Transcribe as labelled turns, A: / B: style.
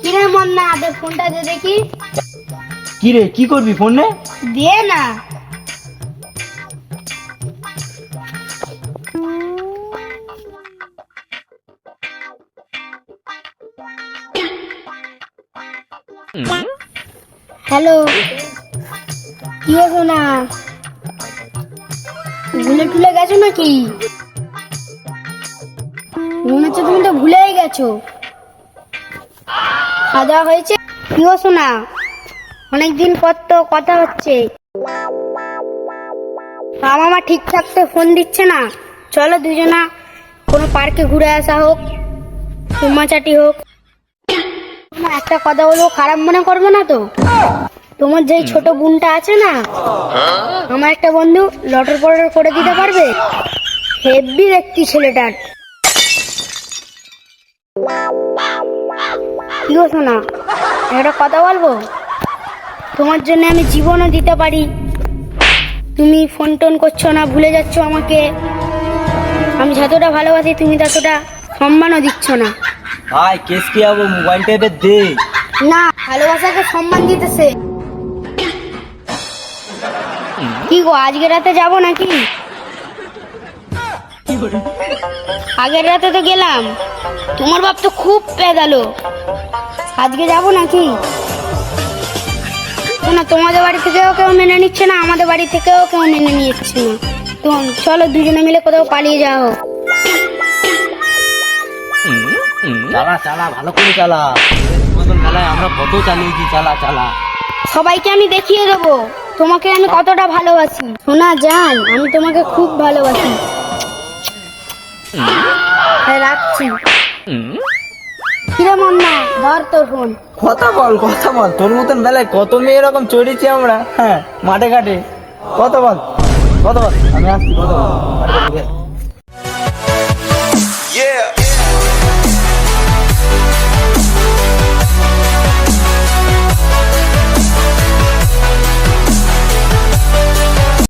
A: কিরে মন না দে ফোনটা দে দেখি।
B: কি রে, কি করবি ফোনে?
A: দে না। হ্যালো, কি হলো না? ভুলে টুলে গেছো নাকি? মনে হচ্ছে তুমি তো ভুলেই গেছো। খাওয়া দাওয়া হয়েছে? কি হতো না? অনেকদিন পর তো কথা হচ্ছে। বাবা মা ঠিকঠাক তো ফোন দিচ্ছে না। চলো দুজনা কোনো পার্কে ঘুরে আসা হোক, চুমাচাটি হোক। একটা কথা বলবো, খারাপ মনে করবে না তো? তোমার যেই ছোট বোনটা আছে না, আমার একটা বন্ধু লটর পটর করে দিতে পারবে। হেভি দেখতি ছেলেটার। কি হতো না, একটা কথা বলবো? তোমার জন্য আমি জীবনও দিতে পারি। তুমি ফোন টোন করছো না, ভুলে যাচ্ছ আমাকে। আমি যতটা ভালোবাসি তুমি ততটা সম্মানও দিচ্ছ না।
B: ভাই কেস কি হবো, মোবাইলটা এবার দে।
A: না, ভালোবাসাকে সম্মান দিতেছে। কি গো, আজকে রাতে যাবো নাকি? আগের রাতে তো গেলাম, তোমার বাপ তো খুব পেদালো। আজকে যাবো নাকি? না, তোমাদের বাড়ি থেকেও কেউ মেনে নিচ্ছে না, আমাদের বাড়ি থেকেও কেউ মেনে নিচ্ছে না। তো চলো দুজনে মিলে কোথাও পালিয়ে যাও।
B: চালা চালা, ভালো করে চালা। মতন খেলায় আমরা কত চালিয়েছি, চালা চালা।
A: সবাইকে আমি দেখিয়ে দেবো তোমাকে আমি কতটা ভালোবাসি। শোনা জান, আমি তোমাকে খুব ভালোবাসি। রাখছি। কিরে মন না, ধর তোর ফোন।
B: কথা বল কথা বল, তোর মতন বেলায় কত মেয়ে এরকম চড়েছি আমরা। হ্যাঁ, মাঠে ঘাটে। কথা বল কথা বল, আমি আসছি। কথা বল।